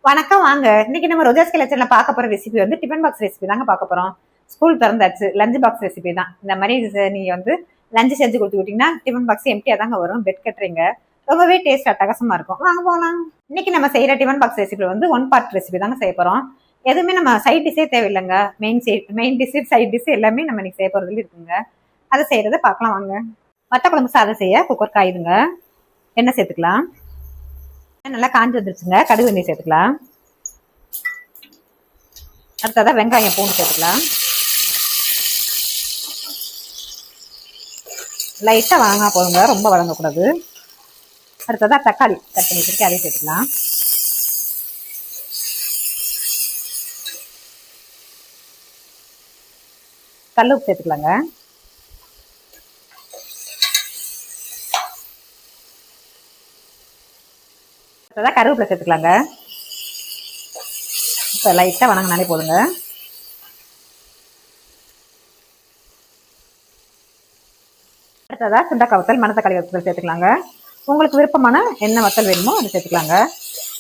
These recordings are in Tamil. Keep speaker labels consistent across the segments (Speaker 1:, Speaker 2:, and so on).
Speaker 1: வணக்கம். வாங்க இன்னைக்கு நம்ம ரோஜாஸ் கிச்சன்ல பார்க்க போற ரெசிபி வந்து டிஃபன் பாக்ஸ் ரெசிபி தாங்க பார்க்க போறோம். ஸ்கூல் திறந்தாச்சு, லஞ்ச் பாக்ஸ் ரெசிபி தான். இந்த மாதிரி நீங்க வந்து லஞ்ச் செஞ்சு கொடுத்து விட்டீங்கன்னா டிஃபன் பாக்ஸ் எம்டியா தாங்க வரும். பெட் கட்டுறீங்க, ரொம்பவே டேஸ்ட் அட்டகாசமா இருக்கும். வாங்க போகலாம். இன்னைக்கு நம்ம செய்யற டிஃபன் பாக்ஸ் ரெசிபி வந்து ஒன் பார்ட் ரெசிபி தாங்க செய்ய போறோம். எதுவுமே நம்ம சைட் டிஷ்ஷே தேவையில்லைங்க. மெயின் டிஷ் சைட் டிஷ் எல்லாமே நம்ம இன்னைக்கு செய்ய போறதுல இருக்குங்க. அதை செய்யறதை பார்க்கலாம் வாங்க. வத்த குழம்பு சாதம் செய்ய குக்கர் காயுதுங்க. எண்ணெய் சேர்த்துக்கலாம். நல்லா காஞ்சி வந்துருச்சுங்க. கடுகு எண்ணெய் சேர்த்துக்கலாம். அடுத்ததான் வெங்காயம் பூண்டு சேர்த்துக்கலாம். லைட்டா வதங்கா போதுங்க, ரொம்ப வதங்கக்கூடாது. அடுத்ததா தக்காளி கட் பண்ணி வச்சிருக்கேன், அதையும் சேர்த்துக்கலாம். கல்லுப்பு சேர்த்துக்கலாங்க. கருவேப்பிலை சேர்த்துக்கலாங்க. இப்போ லைட்டாக வணங்கினாலே போதுங்க. அடுத்ததாக சுண்டக்காய் வத்தல், மணத்தக்காளி வத்தல் சேர்த்துக்கலாங்க. உங்களுக்கு விருப்பமான என்ன வத்தல் வேணுமோ அதை சேர்த்துக்கலாங்க.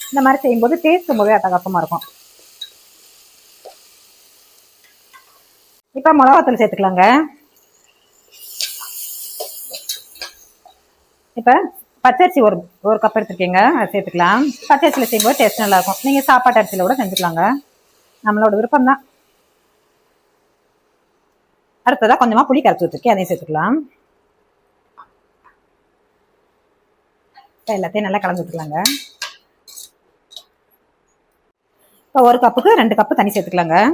Speaker 1: இந்த மாதிரி செய்யும்போது டேஸ்ட் ரொம்பவே அட்டகாசமாக இருக்கும். இப்போ மிளகா வத்தல் சேர்த்துக்கலாங்க. இப்போ பச்சரிசி ஒரு கப் எடுத்துருக்கீங்க, அதை சேர்த்துக்கலாம். பச்சரிசியில் செய்யும்போது டேஸ்ட் நல்லாயிருக்கும். நீங்கள் சாப்பாட்டு அரிசியில் கூட செஞ்சுக்கலாங்க, நம்மளோட விருப்பம் தான். அடுத்ததாக கொஞ்சமாக புளி கரைச்சி வச்சுருக்கேன், அதையும் சேர்த்துக்கலாம். எல்லாத்தையும் நல்லா கலந்து விட்டுக்கலாங்க. இப்போ ஒரு கப்புக்கு 2 கப்பு தண்ணி சேர்த்துக்கலாங்க.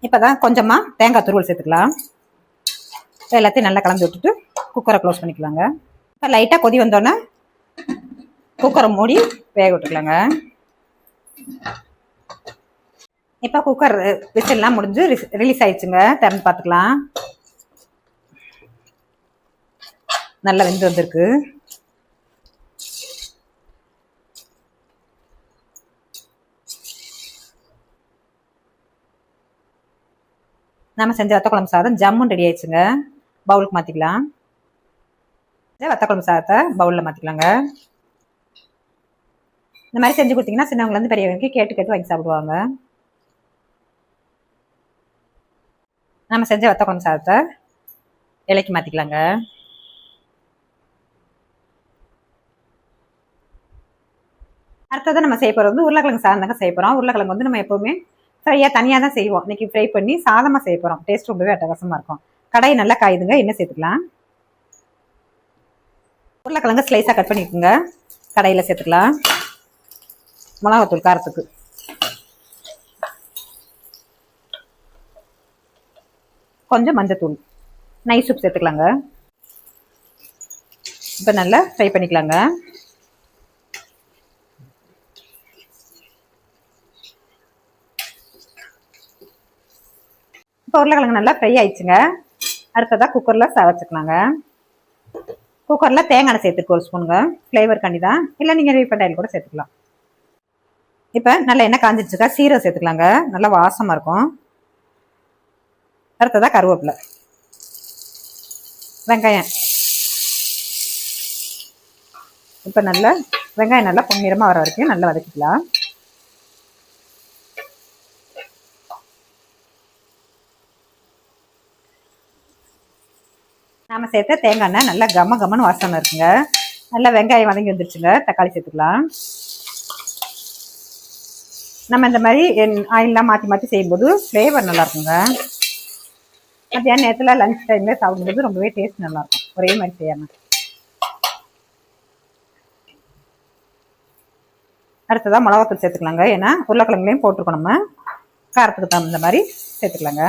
Speaker 1: இப்போதான் கொஞ்சமாக தேங்காய் துருவல் சேர்த்துக்கலாம். எல்லாத்தையும் நல்லா கலந்து விட்டுட்டு குக்கரை க்ளோஸ் பண்ணிக்கலாங்க. இப்போ லைட்டாக கொதி வந்தோன்னே குக்கரை மூடி வேக விட்டுக்கலாங்க. இப்போ குக்கர் விசில்லாம் முடிஞ்சு ரிலீஸ் ஆயிடுச்சுங்க. திறந்து பார்த்துக்கலாம். நல்லா வெந்து வந்திருக்கு. நம்ம செஞ்ச வத்த குழம்பு சாதம் ஜம்முன்னு ரெடி ஆயிடுச்சுங்க. பவுலுக்கு மாற்றிக்கலாம். வத்த குழம்பு சாதத்தை பவுலில் மாற்றிக்கலாங்க. இந்த மாதிரி செஞ்சு கொடுத்தீங்கன்னா சின்னவங்கலேருந்து பெரியவங்களுக்கு கேட்டு வாங்கி சாப்பிடுவாங்க. நம்ம செஞ்ச வத்த குழம்பு சாதத்தை இலைக்கு மாற்றிக்கலாங்க. அடுத்தது நம்ம செய்ய போகிறது வந்து உருளைக்கிழங்கு சாதம் தாங்க செய்ய போகிறோம். உருளைக்கிழங்கு வந்து நம்ம எப்போவுமே ஃப்ரையாக தனியாக தான் செய்வோம். இன்னைக்கு ஃப்ரை பண்ணி சாதமாக செய்ய போகிறோம். டேஸ்ட் ரொம்பவே அட்டகாசமாக இருக்கும். கடாய் நல்லா காயுதுங்க, எண்ணெய் சேர்த்துக்கலாம். உருளைக்கிழங்கு ஸ்லைஸாக கட் பண்ணிக்கோங்க, கடாயில் சேர்த்துக்கலாம். மிளகாத்தூள் காரத்துக்கு, கொஞ்சம் மஞ்சத்தூள், நைஸ் உப்பு சேர்த்துக்கலாங்க. இப்போ நல்லா ஃப்ரை பண்ணிக்கலாங்க. இப்போ உருளைக்கிழங்கு நல்லா ஃப்ரை ஆயிடுச்சுங்க. அடுத்ததாக குக்கரில் வச்சுக்கலாங்க. குக்கரில் தேங்காய் எண்ணெய் சேர்த்துக்கு 1 ஸ்பூனுங்க, ஃப்ளேவர் கண்டி தான். இல்லை நீங்கள் ரீஃபைண்ட் ஆயில் கூட சேர்த்துக்கலாம். இப்போ நல்லா எண்ணெய் காஞ்சிடுச்சுக்கா, சீரகம் சேர்த்துக்கலாங்க, நல்லா வாசமாக இருக்கும். அடுத்ததாக கருவேப்பிலை, வெங்காயம். இப்போ நல்லா வெங்காயம் நல்லா பொன்னிறமாக வர வரைக்கும் நல்லா வதக்கிக்கலாம். நாம சேர்த்த தேங்காய் எண்ணெய் நல்லா கமன்னு வாசனை இருக்குங்க. நல்லா வெங்காயம் வதங்கி வந்துருச்சுங்க. தக்காளி சேர்த்துக்கலாம். நம்ம இந்த மாதிரி ஆயிலெலாம் மாற்றி செய்யும்போது ஃப்ளேவர் நல்லா இருக்குங்க. மத்தியான நேரத்தில் லஞ்ச் டைமில் சாப்பிடும்போது ரொம்பவே டேஸ்ட் நல்லாயிருக்கும், ஒரே மாதிரி செய்யாமல். அடுத்ததாக மிளகாத்தூள் சேர்த்துக்கலாங்க. ஏன்னா உருளைக்கிழங்குலையும் போட்டிருக்கோம், நம்ம காரத்துக்கு தகுந்த மாதிரி சேர்த்துக்கலாங்க.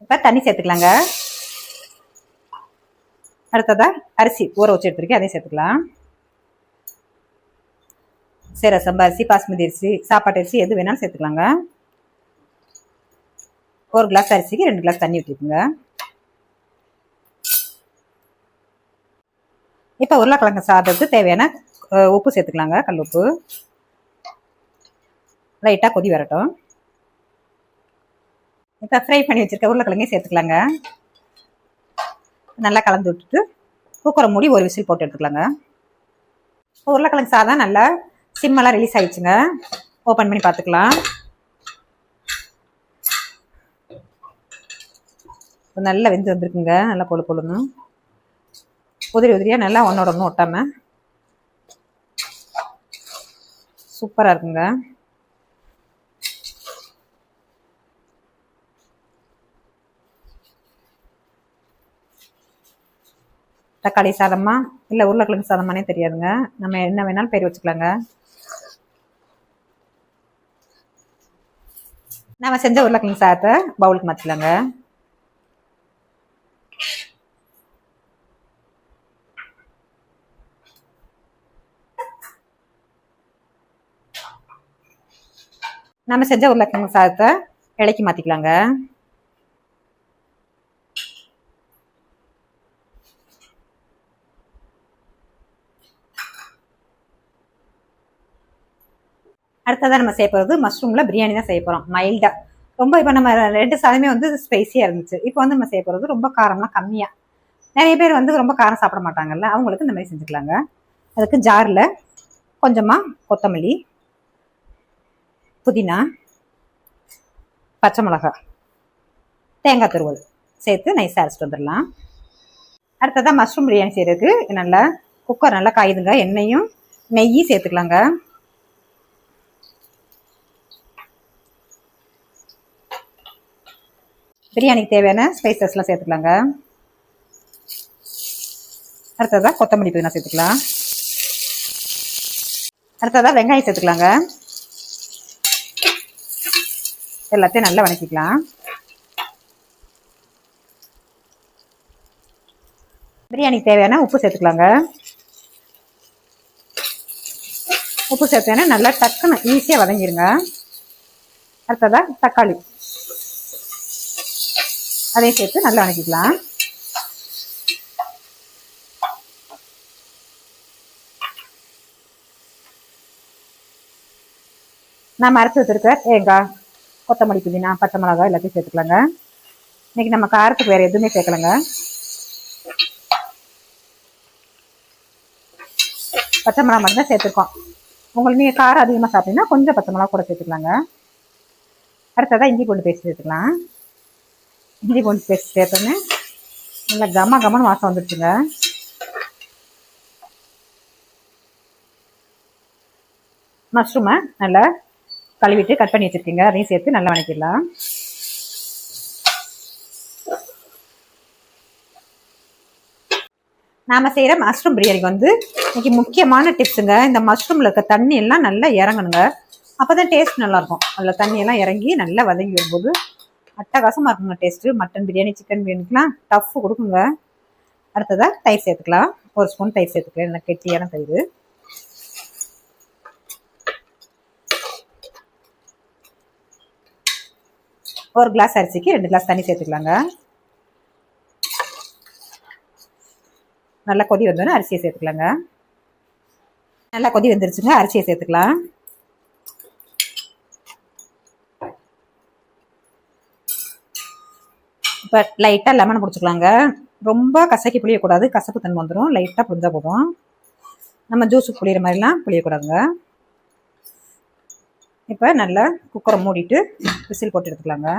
Speaker 1: இப்போ தண்ணி சேர்த்துக்கலாங்க. அடுத்ததா அரிசி ஊற வச்சு எடுத்துருக்கேன், அதையும் சேர்த்துக்கலாம். சீரக சம்பா அரிசி, பாஸ்மதி அரிசி, சாப்பாட்டு அரிசி எது வேணாலும் சேர்த்துக்கலாங்க. 1 கிளாஸ் அரிசிக்கு 2 கிளாஸ் தண்ணி ஊற்றிக்குங்க. இப்போ உருளைக்கிழங்கு சாதத்துக்கு தேவையான உப்பு சேர்த்துக்கலாங்க, கல் உப்பு. லைட்டாக கொதி வரட்டும். இப்போ ஃப்ரை பண்ணி வச்சுருக்க உருளைக்கிழங்கையும் சேர்த்துக்கலாங்க. நல்லா கலந்து விட்டுட்டு குக்கரை மூடி ஒரு விசில் போட்டு எடுத்துக்கலாங்க. உருளைக்கிழங்கு சாதம் நல்லா சிம்மெல்லாம் ரிலீஸ் ஆயிடுச்சுங்க. ஓப்பன் பண்ணி பார்த்துக்கலாம். நல்லா வெந்து வந்துருக்குங்க. நல்லா பொழு பொழுன்னு உதிரி உதிரியா நல்லா ஒன்னோட ஒன்று ஒட்டாம சூப்பரா இருக்குங்க. தக்காளி சாதமா இல்லை உருளைக்கிழங்கு சாதமானே தெரியாதுங்க. நம்ம என்ன வேணாலும் பேர் வச்சுக்கலாங்க. நம்ம செஞ்ச உருளைக்கிழங்கு சாதத்தை பவுலுக்கு மாற்றிக்கலாங்க. நம்ம செஞ்ச உருளைக்கிழங்கு சாதத்தை இலைக்கு மாற்றிக்கலாங்க. அடுத்ததான் நம்ம செய்ய போகிறது மஷ்ரூமில் பிரியாணி தான் செய்ய போகிறோம். மைல்டாக ரொம்ப. இப்போ நம்ம 2 சாதமே வந்து ஸ்பைஸியாக இருந்துச்சு. இப்போ வந்து நம்ம செய்ய போகிறது ரொம்ப காரம்லாம் கம்மியாக. நிறைய பேர் வந்து ரொம்ப காரம் சாப்பிட மாட்டாங்கல்ல, அவங்களுக்கு இந்த மாதிரி செஞ்சுக்கலாங்க. அதுக்கு ஜாரில் கொஞ்சமாக கொத்தமல்லி, புதினா, பச்சை மிளகாய், தேங்காய் துருவல் சேர்த்து நைஸாக அரைச்சிட்டு வந்துடலாம். அடுத்ததான் மஷ்ரூம் பிரியாணி செய்கிறதுக்கு நல்லா குக்கர் நல்லா காயுதுங்க. எண்ணெயும் நெய்யும் சேர்த்துக்கலாங்க. பிரியாணிக்கு தேவையான ஸ்பைசஸ்லாம் சேர்த்துக்கலாங்க. அடுத்ததான் கொத்தமல்லி புதினா சேர்த்துக்கலாம். அடுத்ததான் வெங்காயம் சேர்த்துக்கலாங்க. எல்லாத்தையும் நல்லா வதக்கிக்கலாம். பிரியாணிக்கு தேவையான உப்பு சேர்த்துக்கலாங்க. உப்பு சேர்த்தேன்னா நல்லா டக்குன்னு ஈஸியாக வதங்கிடுங்க. அடுத்ததான் தக்காளி அதையும் சேர்த்து நல்லா வதக்கிக்கலாம். நம்ம அரைச்சி வச்சிருக்க தேங்காய், கொத்தமல்லி, புதினா, பச்சை மிளகாய் எல்லாத்தையும் சேர்த்துக்கலாங்க. இன்னைக்கு நம்ம காரத்துக்கு வேற எதுவுமே சேர்க்கலங்க. பச்சை மிளகா மட்டும் தான் சேர்த்துருக்கோம். உங்களுக்கு நீங்கள் காரம் அதிகமாக சாப்பிட்டீங்கன்னா கொஞ்சம் பச்சை மிளகா கூட சேர்த்துக்கலாங்க. அடுத்ததான் இஞ்சி பூண்டு பேஸ்ட் சேர்த்துக்கலாம். இஞ்சி பூண்டு பேஸ்ட் சேர்த்தோன்னே நல்லா கமன்னு வாசம் வந்துடுச்சுங்க. மஷ்ரூமை நல்லா கழுவிட்டு கட் பண்ணி வச்சிருக்கீங்க, அதையும் சேர்த்து நல்லா வதக்கிடலாம். நாம செய்யற மஷ்ரூம் பிரியாணிக்கு வந்து இன்னைக்கு முக்கியமான டிப்ஸுங்க. இந்த மஷ்ரூம்ல இருக்க தண்ணி எல்லாம் நல்லா இறங்கணுங்க. அப்பதான் டேஸ்ட் நல்லா இருக்கும். அதுல தண்ணி எல்லாம் இறங்கி நல்லா வதங்கி வரும்போது அட்டகாசமா இருக்குங்க டேஸ்ட். மட்டன் பிரியாணி, சிக்கன் பிரியாணிக்கெல்லாம் டஃப் கொடுக்குங்க. அடுத்ததா தயிர் சேர்த்துக்கலாம். 1 ஸ்பூன் தயிர் சேர்த்துக்கலாம். நல்லா கெட்டியான தயிர். ஒரு கிளாஸ் அரிசிக்கு 2 கிளாஸ் தண்ணி சேர்த்துக்கலாங்க. நல்லா கொதி வந்தோன்னா அரிசியை சேர்த்துக்கலாங்க. நல்லா கொதி வந்துருச்சுங்க, அரிசியை சேர்த்துக்கலாம். இப்போ லைட்டாக லெமன் பிடிச்சிக்கலாங்க. ரொம்ப கசக்கி புளியக்கூடாது, கசப்பு தன்மை வந்துடும். லைட்டாக புளிஞ்சா போதும். நம்ம ஜூஸுக்கு புளியிற மாதிரிலாம் புளியக்கூடாதுங்க. இப்போ நல்லா குக்கரை மூடிட்டு விசில் போட்டு எடுத்துக்கலாங்க.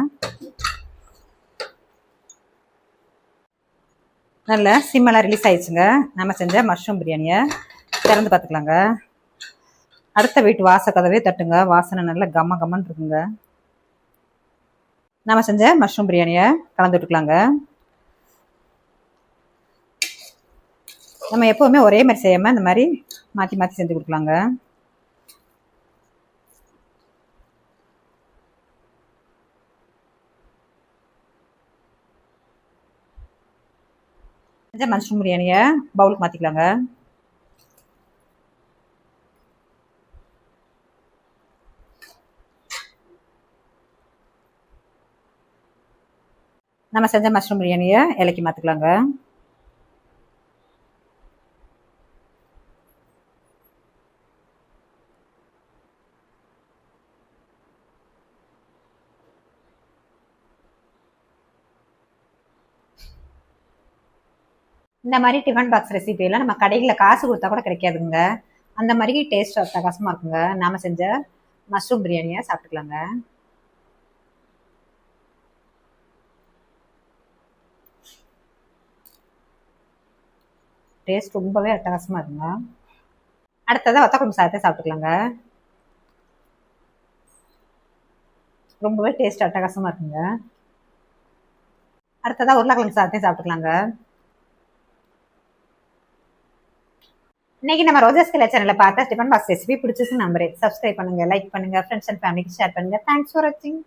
Speaker 1: நல்லா சிம்மெல்லாம் ரிலீஸ் ஆயிடுச்சுங்க. நம்ம செஞ்ச மஷ்ரூம் பிரியாணியை திறந்து பார்த்துக்கலாங்க. அடுத்த வீட்டு வாசக்கதவே தட்டுங்க. வாசனை நல்லா கம்மன்னு இருக்குங்க. நம்ம செஞ்ச மஷ்ரூம் பிரியாணியை கலந்து விட்டுக்கலாங்க. நம்ம எப்போவுமே ஒரே மாதிரி செய்யாமல் இந்த மாதிரி மாற்றி மாற்றி செஞ்சு கொடுக்கலாங்க. செஞ்ச மஷ்ரூம் பிரியாணியை பவுலுக்கு மாற்றிக்கலாங்க. நம்ம செஞ்ச மஷ்ரூம் பிரியாணியை இலைக்கு மாற்றிக்கலாங்க. இந்த மாதிரி டிஃபன் பாக்ஸ் ரெசிபி எல்லாம் நம்ம கடைகளில் காசு கொடுத்தா கூட கிடைக்காதுங்க. அந்த மாதிரி டேஸ்ட் அட்டகாசமா இருக்குங்க. நாம செஞ்ச மஷ்ரூம் பிரியாணியை சாப்பிட்டுக்கலாங்க. டேஸ்ட் ரொம்பவே அட்டகாசமா இருக்குங்க. அடுத்ததா வத்த குழம்பு சாதத்தை சாப்பிட்டுக்கலாங்க. ரொம்பவே டேஸ்ட் அட்டகாசமா இருக்குங்க. அடுத்ததா உருளைக்கிழங்கு சாதத்தையும் சாப்பிட்டுக்கலாங்க. இன்னைக்கு நம்ம ரோஜா ஸ்கில் சேனல்ல பார்த்த டிஃபன் பாக்ஸ் ரெசிபி பிடிச்சிருக்கு நம்புறேன். சப்ஸ்கிரைப் பண்ணுங்க, லைக் பண்ணுங்க, ஃப்ரெண்ட்ஸ் அண்ட் ஃபேமிலிக்கு ஷேர் பண்ணுங்க. தேங்க்ஸ் ஃபார் வாட்சிங்.